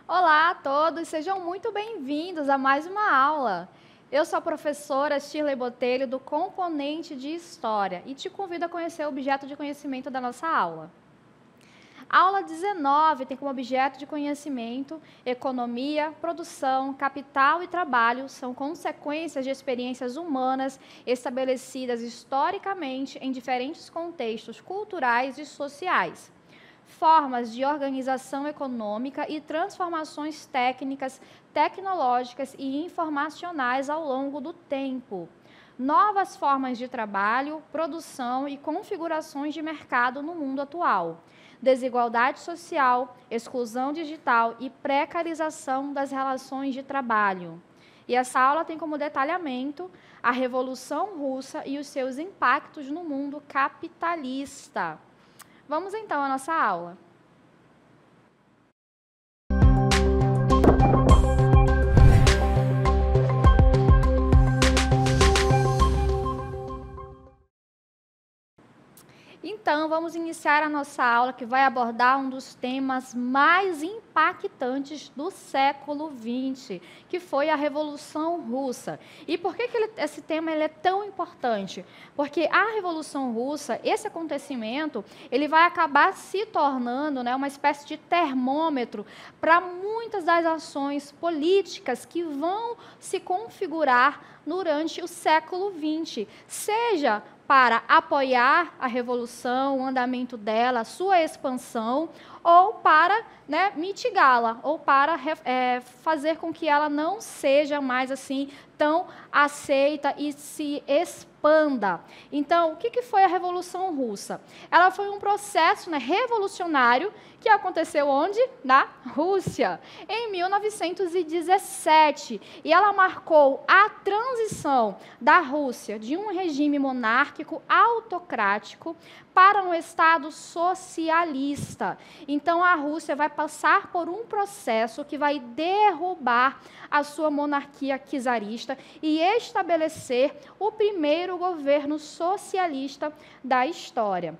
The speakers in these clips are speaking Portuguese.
Olá a todos, sejam muito bem-vindos a mais uma aula. Eu sou a professora Shirley Botelho, do componente de História, e te convido a conhecer o objeto de conhecimento da nossa aula. A aula 19 tem como objeto de conhecimento economia, produção, capital e trabalho são consequências de experiências humanas estabelecidas historicamente em diferentes contextos culturais e sociais. Formas de organização econômica e transformações técnicas, tecnológicas e informacionais ao longo do tempo. Novas formas de trabalho, produção e configurações de mercado no mundo atual. Desigualdade social, exclusão digital e precarização das relações de trabalho. E essa aula tem como detalhamento a Revolução Russa e os seus impactos no mundo capitalista. Vamos então à nossa aula. Então, vamos iniciar a nossa aula, que vai abordar um dos temas mais impactantes do século XX, que foi a Revolução Russa. E por que esse tema é tão importante? Porque a Revolução Russa, esse acontecimento, ele vai acabar se tornando, uma espécie de termômetro para muitas das ações políticas que vão se configurar durante o século XX, seja para apoiar a revolução, o andamento dela, a sua expansão, ou para mitigá-la, ou para fazer com que ela não seja mais assim tão aceita e se expanda. Então, o que foi a Revolução Russa? Ela foi um processo revolucionário que aconteceu onde? Na Rússia, em 1917. E ela marcou a transição da Rússia de um regime monárquico autocrático para um Estado socialista. Então, a Rússia vai passar por um processo que vai derrubar a sua monarquia czarista e estabelecer o primeiro governo socialista da história.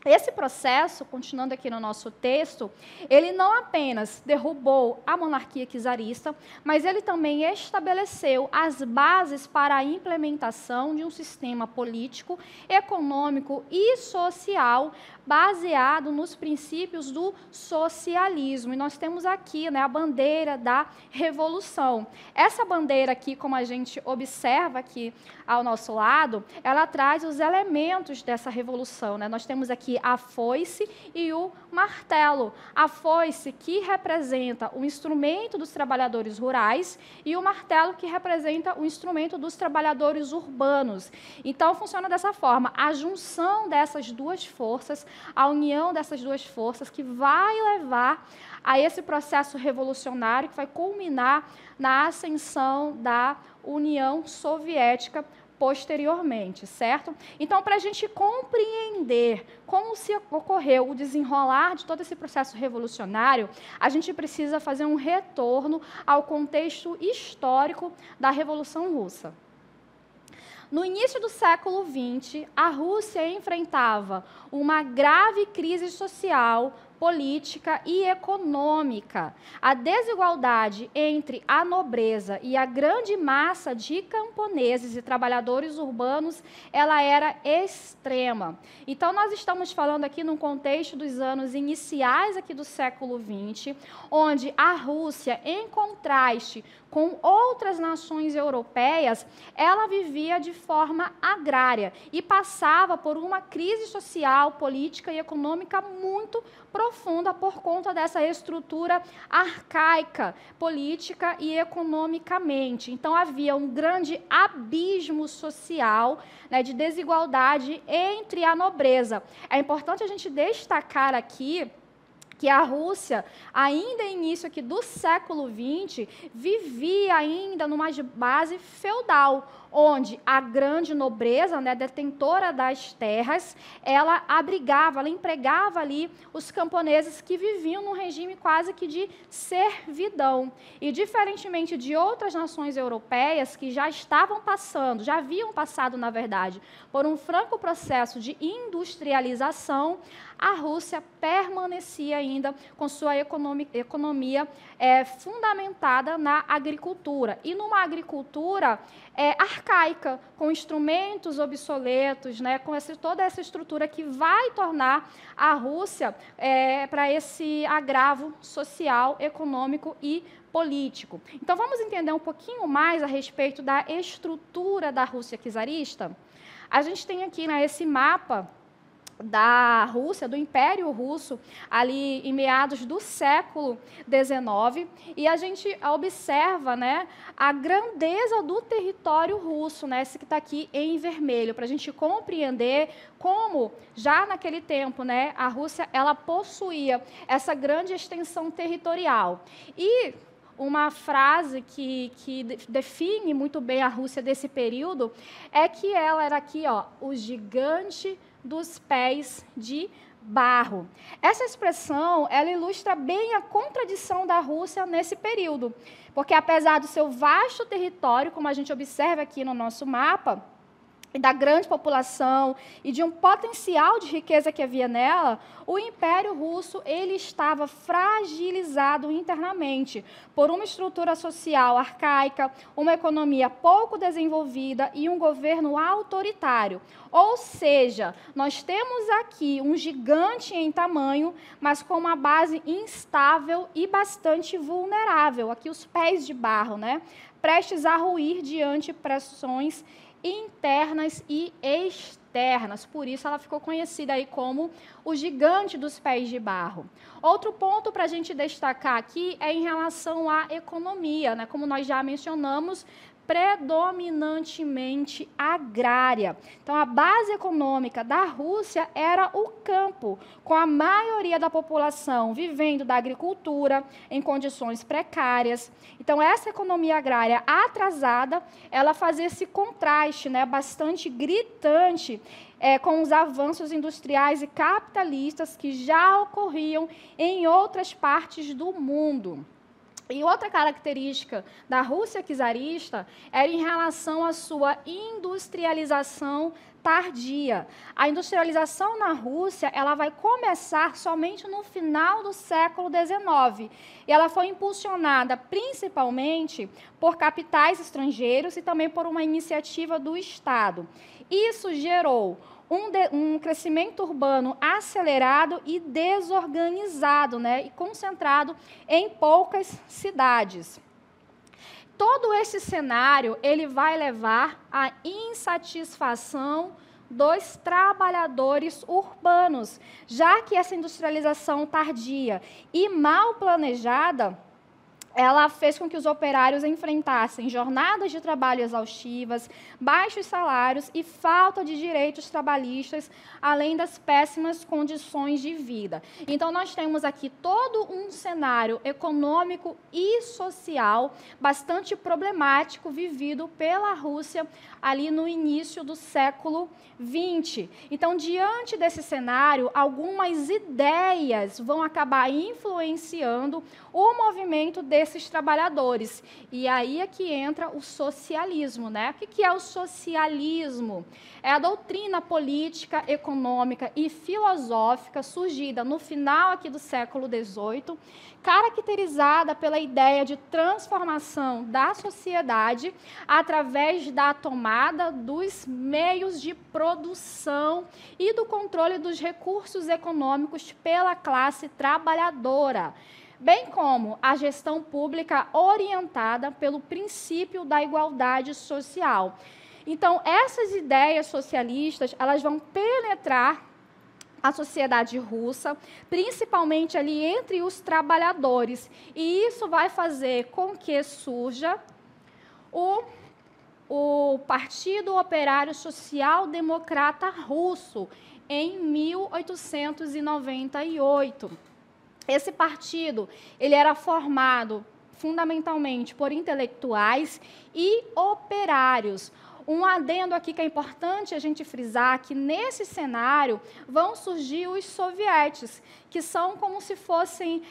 Esse processo, continuando aqui no nosso texto, ele não apenas derrubou a monarquia czarista, mas ele também estabeleceu as bases para a implementação de um sistema político, econômico e social baseado nos princípios do socialismo. E nós temos aqui a bandeira da revolução. Essa bandeira aqui, como a gente observa aqui ao nosso lado, ela traz os elementos dessa revolução. Nós temos aqui a foice e o martelo. A foice que representa o instrumento dos trabalhadores rurais e o martelo que representa o instrumento dos trabalhadores urbanos. Então, funciona dessa forma, a junção dessas duas forças, a união dessas duas forças que vai levar a esse processo revolucionário que vai culminar na ascensão da União Soviética posteriormente, certo? Então, para a gente compreender como se ocorreu o desenrolar de todo esse processo revolucionário, a gente precisa fazer um retorno ao contexto histórico da Revolução Russa. No início do século XX, a Rússia enfrentava uma grave crise social, política e econômica. A desigualdade entre a nobreza e a grande massa de camponeses e trabalhadores urbanos, ela era extrema. Então, nós estamos falando aqui num contexto dos anos iniciais aqui do século XX, onde a Rússia, em contraste com outras nações europeias, ela vivia de forma agrária e passava por uma crise social, política e econômica muito profunda por conta dessa estrutura arcaica, política e economicamente. Então, havia um grande abismo social, de desigualdade entre a nobreza. É importante a gente destacar aqui que a Rússia, ainda início aqui do século XX, vivia ainda numa base feudal, onde a grande nobreza, né, detentora das terras, ela abrigava, ela empregava ali os camponeses que viviam num regime quase que de servidão. E, diferentemente de outras nações europeias que já estavam passando, já haviam passado, na verdade, por um franco processo de industrialização, a Rússia permanecia ainda com sua economia fundamentada na agricultura, e numa agricultura arcaica, com instrumentos obsoletos, né, com toda essa estrutura que vai tornar a Rússia para esse agravo social, econômico e político. Então, vamos entender um pouquinho mais a respeito da estrutura da Rússia czarista? A gente tem aqui, né, esse mapa da Rússia, do Império Russo, ali em meados do século XIX, e a gente observa, né, a grandeza do território russo, né, esse que está aqui em vermelho, para a gente compreender como, já naquele tempo, né, a Rússia ela possuía essa grande extensão territorial. E uma frase que define muito bem a Rússia desse período é que ela era aqui, ó, o gigante dos pés de barro. Essa expressão, ela ilustra bem a contradição da Rússia nesse período, porque apesar do seu vasto território, como a gente observa aqui no nosso mapa, e da grande população e de um potencial de riqueza que havia nela, o Império Russo ele estava fragilizado internamente por uma estrutura social arcaica, uma economia pouco desenvolvida e um governo autoritário. Ou seja, nós temos aqui um gigante em tamanho, mas com uma base instável e bastante vulnerável. Aqui os pés de barro, né? Prestes a ruir diante de pressões internas e externas. Por isso ela ficou conhecida aí como o gigante dos pés de barro. Outro ponto para a gente destacar aqui é em relação à economia, né? Como nós já mencionamos, predominantemente agrária. Então, a base econômica da Rússia era o campo, com a maioria da população vivendo da agricultura em condições precárias. Então, essa economia agrária atrasada, ela fazia esse contraste, né, bastante gritante com os avanços industriais e capitalistas que já ocorriam em outras partes do mundo. E outra característica da Rússia czarista era em relação à sua industrialização tardia. A industrialização na Rússia ela vai começar somente no final do século XIX. E ela foi impulsionada principalmente por capitais estrangeiros e também por uma iniciativa do Estado. Isso gerou um crescimento urbano acelerado e desorganizado, né, e concentrado em poucas cidades. Todo esse cenário ele vai levar à insatisfação dos trabalhadores urbanos, já que essa industrialização tardia e mal planejada ela fez com que os operários enfrentassem jornadas de trabalho exaustivas, baixos salários e falta de direitos trabalhistas, além das péssimas condições de vida. Então, nós temos aqui todo um cenário econômico e social bastante problemático vivido pela Rússia ali no início do século XX. Então, diante desse cenário, algumas ideias vão acabar influenciando o movimento desses trabalhadores. E aí é que entra o socialismo, né? O que é o socialismo? É a doutrina política, econômica e filosófica surgida no final aqui do século XVIII, caracterizada pela ideia de transformação da sociedade através da tomada dos meios de produção e do controle dos recursos econômicos pela classe trabalhadora, bem como a gestão pública orientada pelo princípio da igualdade social. Então, essas ideias socialistas, elas vão penetrar a sociedade russa, principalmente ali entre os trabalhadores, e isso vai fazer com que surja o Partido Operário Social Democrata Russo, em 1898. Esse partido ele era formado fundamentalmente por intelectuais e operários. Um adendo aqui que é importante a gente frisar, que nesse cenário vão surgir os sovietes, que são como se fossem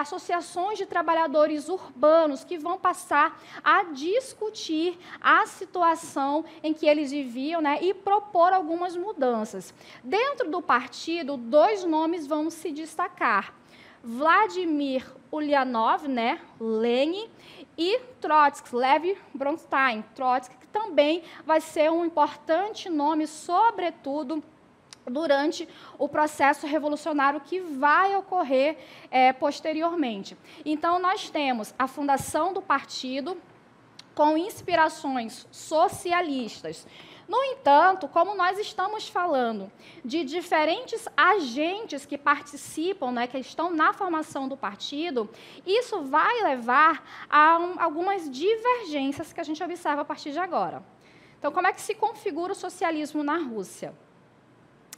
associações de trabalhadores urbanos que vão passar a discutir a situação em que eles viviam, né, e propor algumas mudanças. Dentro do partido, 2 nomes vão se destacar. Vladimir Ulyanov, né, Lenin, e Trotsky, Lev Bronstein, Trotsky, que também vai ser um importante nome, sobretudo durante o processo revolucionário que vai ocorrer posteriormente. Então, nós temos a fundação do partido com inspirações socialistas. No entanto, como nós estamos falando de diferentes agentes que participam, né, que estão na formação do partido, isso vai levar a algumas divergências que a gente observa a partir de agora. Então, como é que se configura o socialismo na Rússia?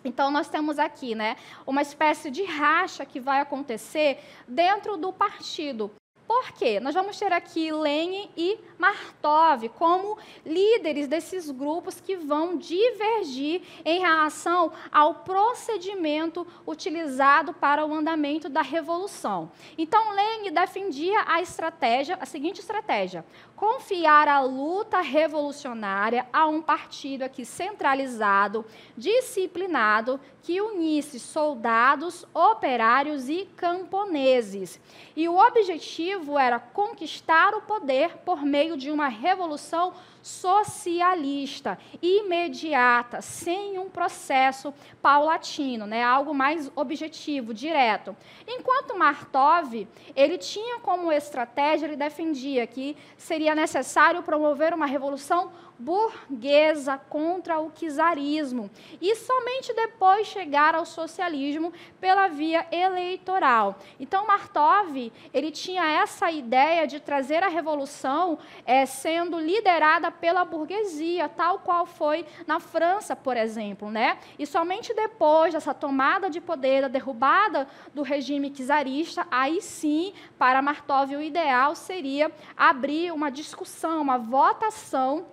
Então, nós temos aqui, né, uma espécie de racha que vai acontecer dentro do partido. Por quê? Nós vamos ter aqui Lenin e Martov como líderes desses grupos que vão divergir em relação ao procedimento utilizado para o andamento da revolução. Então, Lenin defendia a seguinte estratégia: confiar a luta revolucionária a um partido aqui centralizado, disciplinado, que unisse soldados, operários e camponeses. E o objetivo era conquistar o poder por meio de uma revolução socialista, imediata, sem um processo paulatino, né? Algo mais objetivo, direto. Enquanto Martov, ele tinha como estratégia, ele defendia que seria necessário promover uma revolução burguesa contra o czarismo e somente depois chegar ao socialismo pela via eleitoral. Então, Martov, ele tinha essa ideia de trazer a revolução sendo liderada pela burguesia, tal qual foi na França, por exemplo, né? E somente depois dessa tomada de poder, da derrubada do regime czarista, aí sim, para Martov, o ideal seria abrir uma discussão, uma votação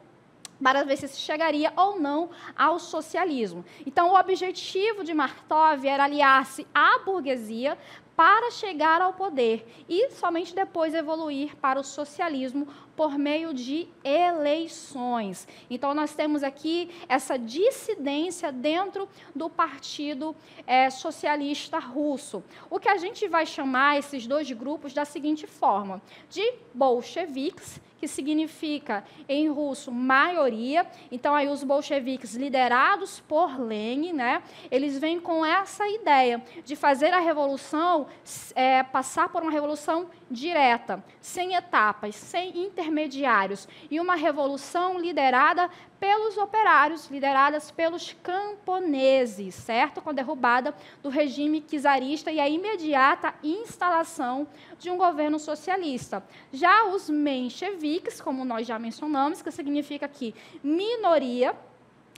para ver se chegaria ou não ao socialismo. Então, o objetivo de Martov era aliar-se à burguesia para chegar ao poder e somente depois evoluir para o socialismo por meio de eleições. Então, nós temos aqui essa dissidência dentro do Partido Socialista Russo. O que a gente vai chamar esses 2 grupos da seguinte forma: de bolcheviques, que significa, em russo, maioria. Então, aí os bolcheviques, liderados por Lenin, né, eles vêm com essa ideia de fazer a revolução, passar por uma revolução direta, sem etapas, sem intermediários, e uma revolução liderada pelos operários, lideradas pelos camponeses, certo? Com a derrubada do regime czarista e a imediata instalação de um governo socialista. Já os mencheviques, como nós já mencionamos, que significa aqui minoria,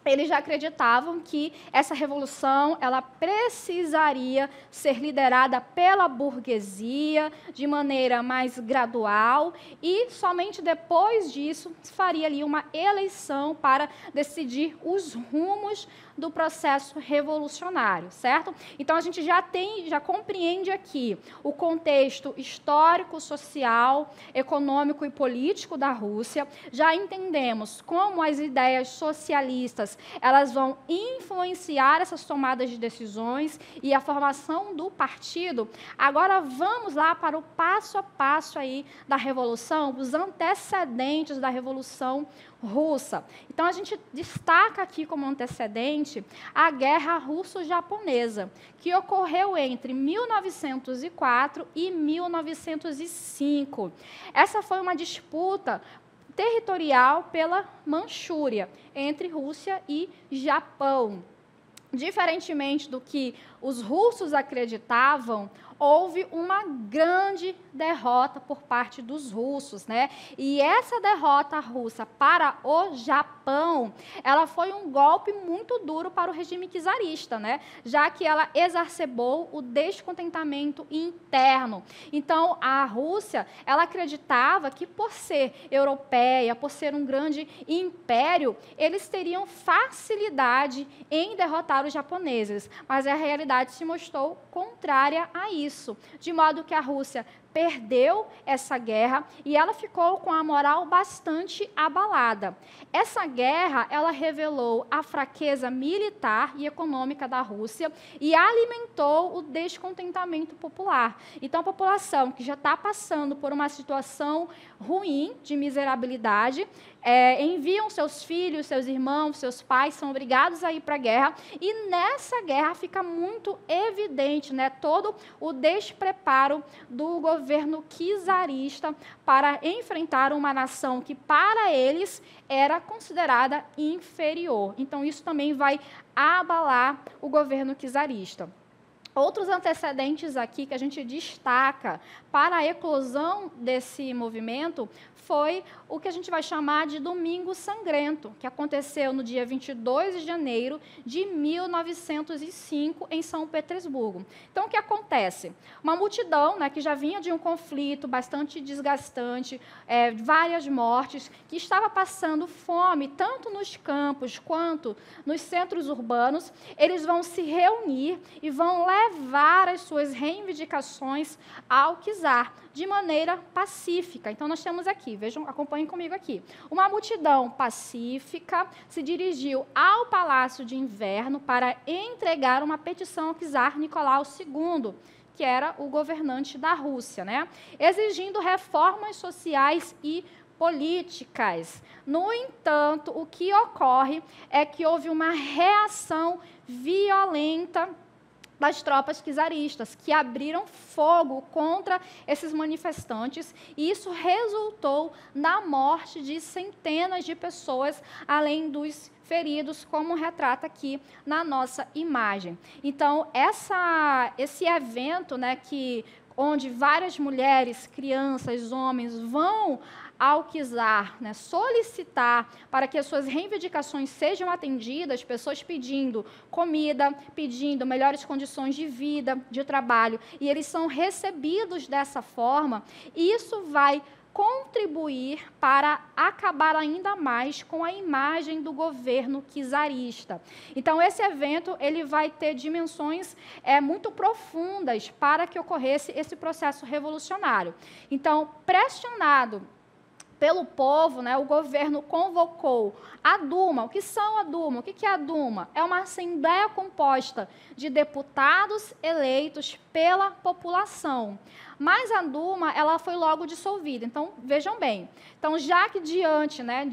eles já acreditavam que essa revolução ela precisaria ser liderada pela burguesia de maneira mais gradual e somente depois disso faria ali uma eleição para decidir os rumos do processo revolucionário, certo? Então, a gente já compreende aqui o contexto histórico, social, econômico e político da Rússia, já entendemos como as ideias socialistas elas vão influenciar essas tomadas de decisões e a formação do partido. Agora, vamos lá para o passo a passo aí da Revolução, os antecedentes da Revolução Russa. Então, a gente destaca aqui como antecedente a Guerra Russo-Japonesa, que ocorreu entre 1904 e 1905. Essa foi uma disputa territorial pela Manchúria, entre Rússia e Japão. Diferentemente do que os russos acreditavam, houve uma grande derrota por parte dos russos, né? E essa derrota russa para o Japão, ela foi um golpe muito duro para o regime czarista, né? Já que ela exacerbou o descontentamento interno. Então, a Rússia, ela acreditava que por ser europeia, por ser um grande império, eles teriam facilidade em derrotar os japoneses, mas a realidade se mostrou contrária a isso, de modo que a Rússia perdeu essa guerra e ela ficou com a moral bastante abalada. Essa guerra, ela revelou a fraqueza militar e econômica da Rússia e alimentou o descontentamento popular. Então, a população que já está passando por uma situação ruim, de miserabilidade, enviam seus filhos, seus irmãos, seus pais, são obrigados a ir para a guerra, e nessa guerra fica muito evidente, né, todo o despreparo do governo czarista para enfrentar uma nação que, para eles, era considerada inferior. Então, isso também vai abalar o governo czarista. Outros antecedentes aqui que a gente destaca para a eclosão desse movimento foi o que a gente vai chamar de Domingo Sangrento, que aconteceu no dia 22 de janeiro de 1905, em São Petersburgo. Então, o que acontece? Uma multidão, né, que já vinha de um conflito bastante desgastante, várias mortes, que estava passando fome, tanto nos campos quanto nos centros urbanos, eles vão se reunir e vão levar as suas reivindicações ao czar, de maneira pacífica. Então, nós temos aqui, vejam, acompanhem comigo aqui. Uma multidão pacífica se dirigiu ao Palácio de Inverno para entregar uma petição ao czar Nicolau II, que era o governante da Rússia, né? Exigindo reformas sociais e políticas. No entanto, o que ocorre é que houve uma reação violenta das tropas czaristas, que abriram fogo contra esses manifestantes, e isso resultou na morte de centenas de pessoas, além dos feridos, como retrata aqui na nossa imagem. Então, esse evento, né, onde várias mulheres, crianças, homens vão ao czar, né, solicitar para que as suas reivindicações sejam atendidas, pessoas pedindo comida, pedindo melhores condições de vida, de trabalho, e eles são recebidos dessa forma, isso vai contribuir para acabar ainda mais com a imagem do governo czarista. Então, esse evento ele vai ter dimensões muito profundas para que ocorresse esse processo revolucionário. Então, pressionado pelo povo, né, o governo convocou a Duma. O que são a Duma? O que é a Duma? É uma assembleia composta de deputados eleitos pela população. Mas a Duma, ela foi logo dissolvida. Então, vejam bem. Então, já que diante, né,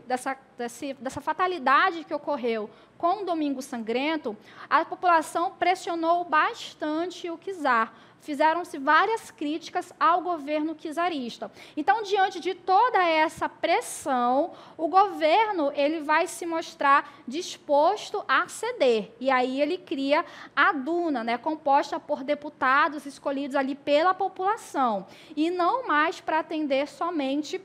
dessa fatalidade que ocorreu com o Domingo Sangrento, a população pressionou bastante o czar. Fizeram-se várias críticas ao governo czarista. Então, diante de toda essa pressão, o governo ele vai se mostrar disposto a ceder. E aí ele cria a Duma, né, composta por deputados escolhidos ali pela população, e não mais para atender somente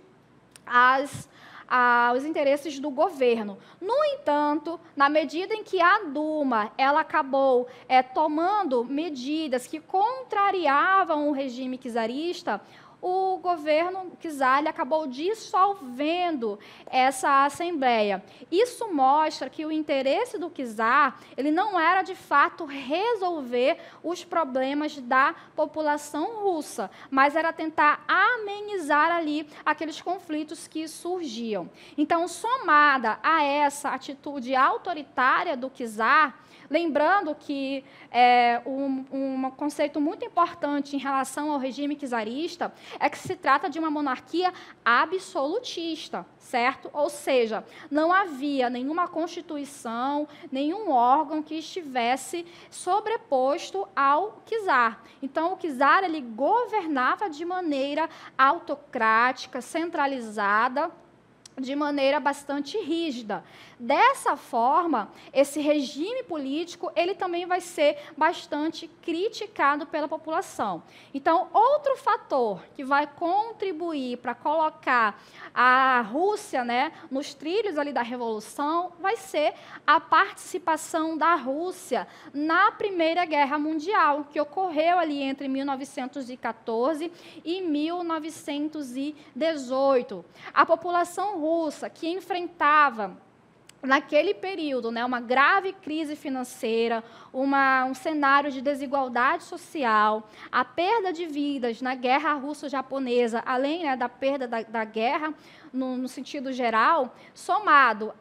aos interesses do governo. No entanto, na medida em que a Duma ela acabou tomando medidas que contrariavam o regime czarista, o governo czar acabou dissolvendo essa assembleia. Isso mostra que o interesse do czar ele não era, de fato, resolver os problemas da população russa, mas era tentar amenizar ali aqueles conflitos que surgiam. Então, somada a essa atitude autoritária do czar, lembrando que um conceito muito importante em relação ao regime czarista é que se trata de uma monarquia absolutista, certo? Ou seja, não havia nenhuma constituição, nenhum órgão que estivesse sobreposto ao czar. Então, o czar ele governava de maneira autocrática, centralizada, de maneira bastante rígida. Dessa forma, esse regime político, ele também vai ser bastante criticado pela população. Então, outro fator que vai contribuir para colocar a Rússia, né, nos trilhos ali da Revolução vai ser a participação da Rússia na Primeira Guerra Mundial, que ocorreu ali entre 1914 e 1918. A população russa que enfrentava naquele período, né, uma grave crise financeira, um cenário de desigualdade social, a perda de vidas na guerra russo-japonesa, além, né, da perda da guerra no sentido geral, somado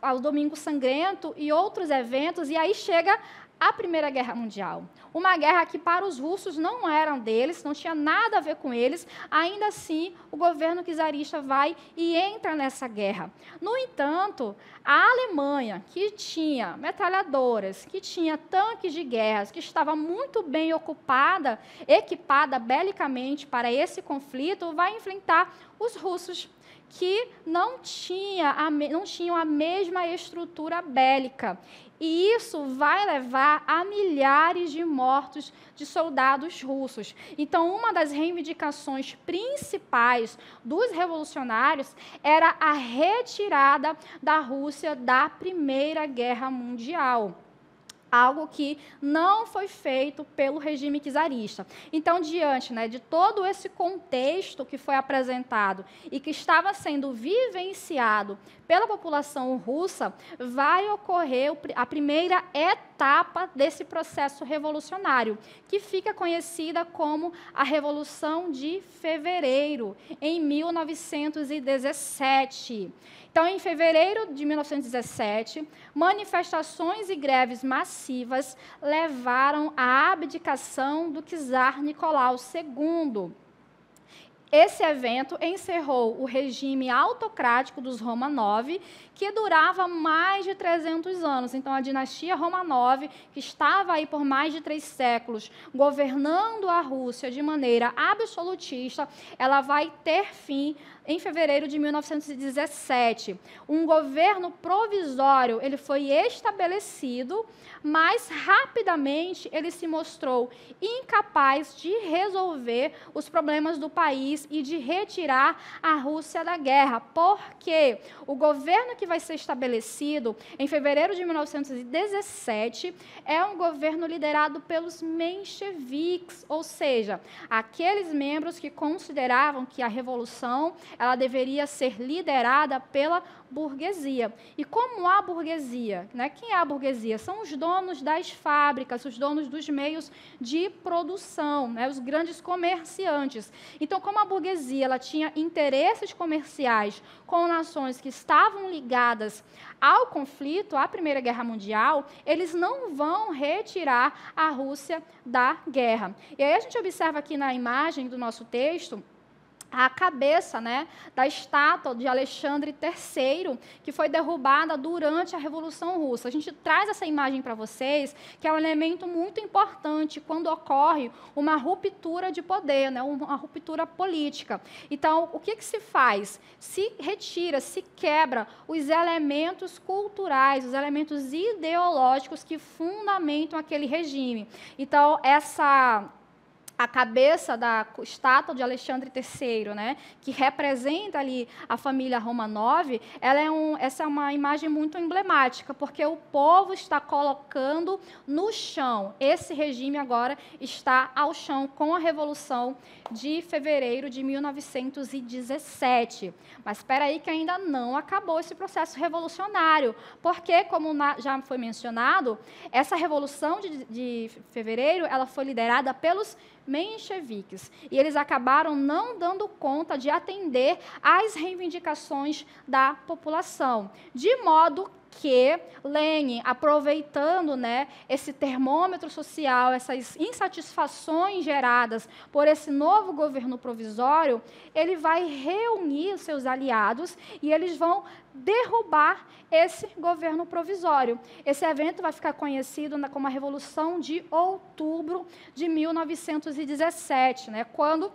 ao Domingo Sangrento e outros eventos, e aí chega a Primeira Guerra Mundial. Uma guerra que para os russos não era deles, não tinha nada a ver com eles, ainda assim o governo czarista vai e entra nessa guerra. No entanto, a Alemanha, que tinha metralhadoras, que tinha tanques de guerra, que estava muito bem equipada belicamente para esse conflito, vai enfrentar os russos, que não tinham a mesma estrutura bélica. E isso vai levar a milhares de mortos de soldados russos. Então, uma das reivindicações principais dos revolucionários era a retirada da Rússia da Primeira Guerra Mundial. Algo que não foi feito pelo regime czarista. Então, diante, né, de todo esse contexto que foi apresentado e que estava sendo vivenciado pela população russa, vai ocorrer a primeira etapa desse processo revolucionário, que fica conhecida como a Revolução de Fevereiro, em 1917. Então, em fevereiro de 1917, manifestações e greves massivas levaram à abdicação do czar Nicolau II. Esse evento encerrou o regime autocrático dos Romanov, que durava mais de 300 anos. Então, a dinastia Romanov, que estava aí por mais de 3 séculos, governando a Rússia de maneira absolutista, ela vai ter fim em fevereiro de 1917. Um governo provisório ele foi estabelecido, mas rapidamente ele se mostrou incapaz de resolver os problemas do país e de retirar a Rússia da guerra, porque o governo que vai ser estabelecido em fevereiro de 1917 é um governo liderado pelos mencheviques, ou seja, aqueles membros que consideravam que a revolução ela deveria ser liderada pela burguesia. E como a burguesia, né? Quem é a burguesia? São os donos das fábricas, os donos dos meios de produção, né? Os grandes comerciantes. Então, como a burguesia ela tinha interesses comerciais com nações que estavam ligadas ao conflito, à Primeira Guerra Mundial, eles não vão retirar a Rússia da guerra. E aí a gente observa aqui na imagem do nosso texto a cabeça, né, da estátua de Alexandre III, que foi derrubada durante a Revolução Russa. A gente traz essa imagem para vocês, que é um elemento muito importante quando ocorre uma ruptura de poder, né, uma ruptura política. Então, o que se faz? Se retira, se quebra os elementos culturais, os elementos ideológicos que fundamentam aquele regime. Então, a cabeça da estátua de Alexandre III, né, que representa ali a família Romanov, essa é uma imagem muito emblemática, porque o povo está colocando no chão. Esse regime agora está ao chão com a Revolução de fevereiro de 1917. Mas espera aí que ainda não acabou esse processo revolucionário, porque, como já foi mencionado, essa Revolução de fevereiro ela foi liderada pelos mencheviques, e eles acabaram não dando conta de atender às reivindicações da população, de modo que Lenin, aproveitando, né, esse termômetro social, essas insatisfações geradas por esse novo governo provisório, ele vai reunir seus aliados e eles vão derrubar esse governo provisório. Esse evento vai ficar conhecido como a Revolução de Outubro de 1917, né, quando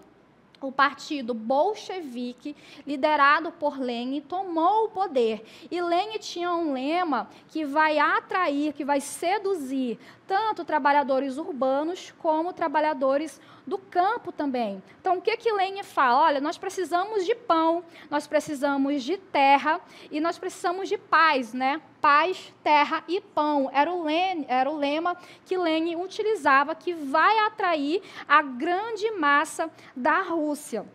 o partido bolchevique, liderado por Lenin, tomou o poder. E Lenin tinha um lema que vai atrair, que vai seduzir tanto trabalhadores urbanos como trabalhadores do campo também. Então, o que Lenin fala? Olha, nós precisamos de pão, nós precisamos de terra e nós precisamos de paz, né? Paz, terra e pão. Era o lema que Lenin utilizava, que vai atrair a grande massa da Rússia.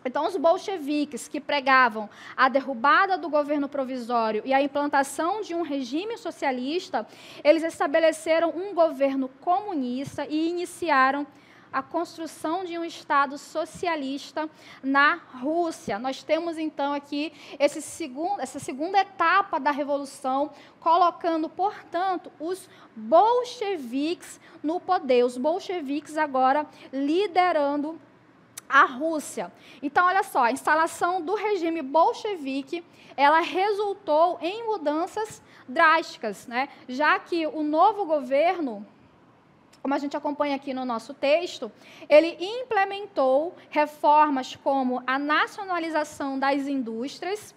Então, os bolcheviques, que pregavam a derrubada do governo provisório e a implantação de um regime socialista, eles estabeleceram um governo comunista e iniciaram a construção de um Estado socialista na Rússia. Nós temos, então, aqui essa segunda etapa da Revolução, colocando, portanto, os bolcheviques no poder. Os bolcheviques agora liderando a Rússia. Então, olha só, a instalação do regime bolchevique, ela resultou em mudanças drásticas, né? Já que o novo governo, como a gente acompanha aqui no nosso texto, ele implementou reformas como a nacionalização das indústrias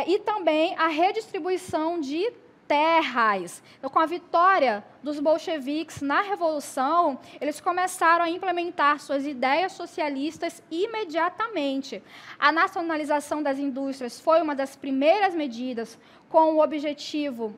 e também a redistribuição de terras. Então, com a vitória dos bolcheviques na Revolução, eles começaram a implementar suas ideias socialistas imediatamente. A nacionalização das indústrias foi uma das primeiras medidas com o objetivo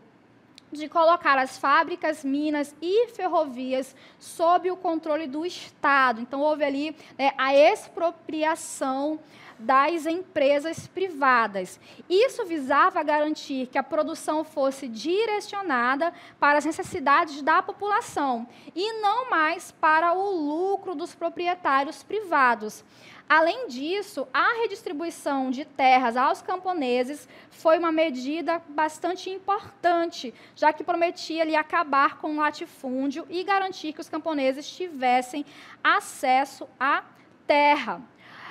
de colocar as fábricas, minas e ferrovias sob o controle do Estado. Então, houve ali a expropriação das empresas privadas. Isso visava garantir que a produção fosse direcionada para as necessidades da população e não mais para o lucro dos proprietários privados. Além disso, a redistribuição de terras aos camponeses foi uma medida bastante importante, já que prometia ali acabar com o latifúndio e garantir que os camponeses tivessem acesso à terra.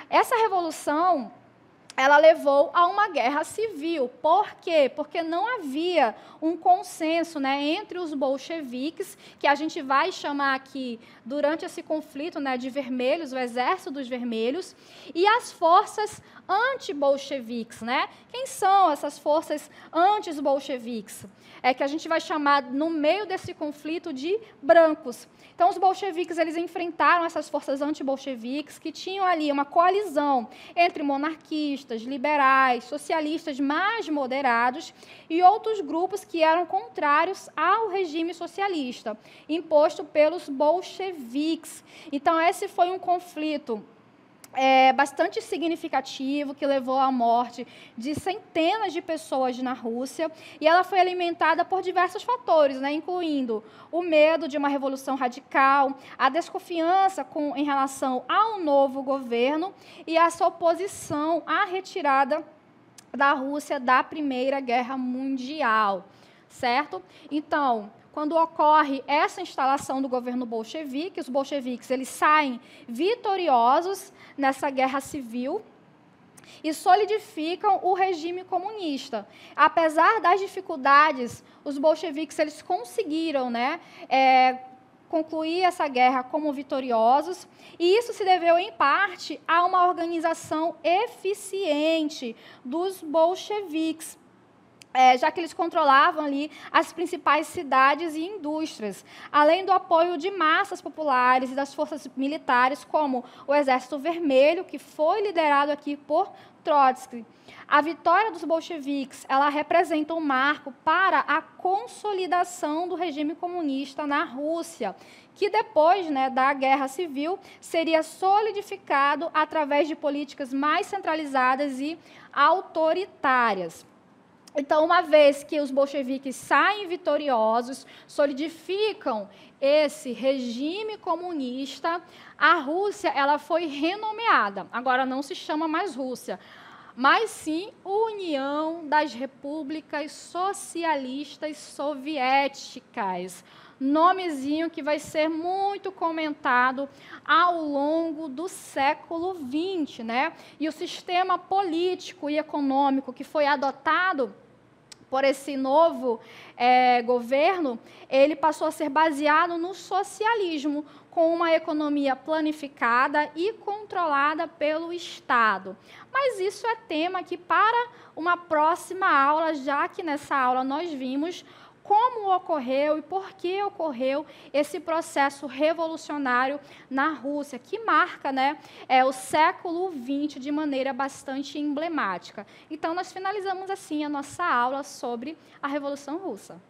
Essa revolução, ela levou a uma guerra civil. Por quê? Porque não havia um consenso, né, entre os bolcheviques, que a gente vai chamar aqui, durante esse conflito, né, de vermelhos, o exército dos vermelhos, e as forças anti-bolcheviques, né? Quem são essas forças anti-bolcheviques? É que a gente vai chamar, no meio desse conflito, de brancos. Então, os bolcheviques, eles enfrentaram essas forças anti-bolcheviques, que tinham ali uma coalizão entre monarquistas, liberais, socialistas mais moderados e outros grupos que eram contrários ao regime socialista, imposto pelos bolcheviques. Então, esse foi um conflito bastante significativo, que levou à morte de centenas de pessoas na Rússia, e ela foi alimentada por diversos fatores, né, incluindo o medo de uma revolução radical, a desconfiança em relação ao novo governo e essa oposição à retirada da Rússia da Primeira Guerra Mundial, certo? Então, quando ocorre essa instalação do governo bolchevique, os bolcheviques eles saem vitoriosos nessa guerra civil e solidificam o regime comunista. Apesar das dificuldades, os bolcheviques eles conseguiram, né, concluir essa guerra como vitoriosos, e isso se deveu, em parte, a uma organização eficiente dos bolcheviques, já que eles controlavam ali as principais cidades e indústrias, além do apoio de massas populares e das forças militares, como o Exército Vermelho, que foi liderado aqui por Trotsky. A vitória dos bolcheviques, ela representa um marco para a consolidação do regime comunista na Rússia, que depois, né, da Guerra Civil seria solidificado através de políticas mais centralizadas e autoritárias. Então, uma vez que os bolcheviques saem vitoriosos, solidificam esse regime comunista, a Rússia ela foi renomeada. Agora não se chama mais Rússia, mas sim União das Repúblicas Socialistas Soviéticas. Nomezinho que vai ser muito comentado ao longo do século XX, né? E o sistema político e econômico que foi adotado por esse novo governo, ele passou a ser baseado no socialismo, com uma economia planificada e controlada pelo Estado. Mas isso é tema que para uma próxima aula, já que nessa aula nós vimos como ocorreu e por que ocorreu esse processo revolucionário na Rússia, que marca, né, o século XX de maneira bastante emblemática. Então, nós finalizamos assim a nossa aula sobre a Revolução Russa.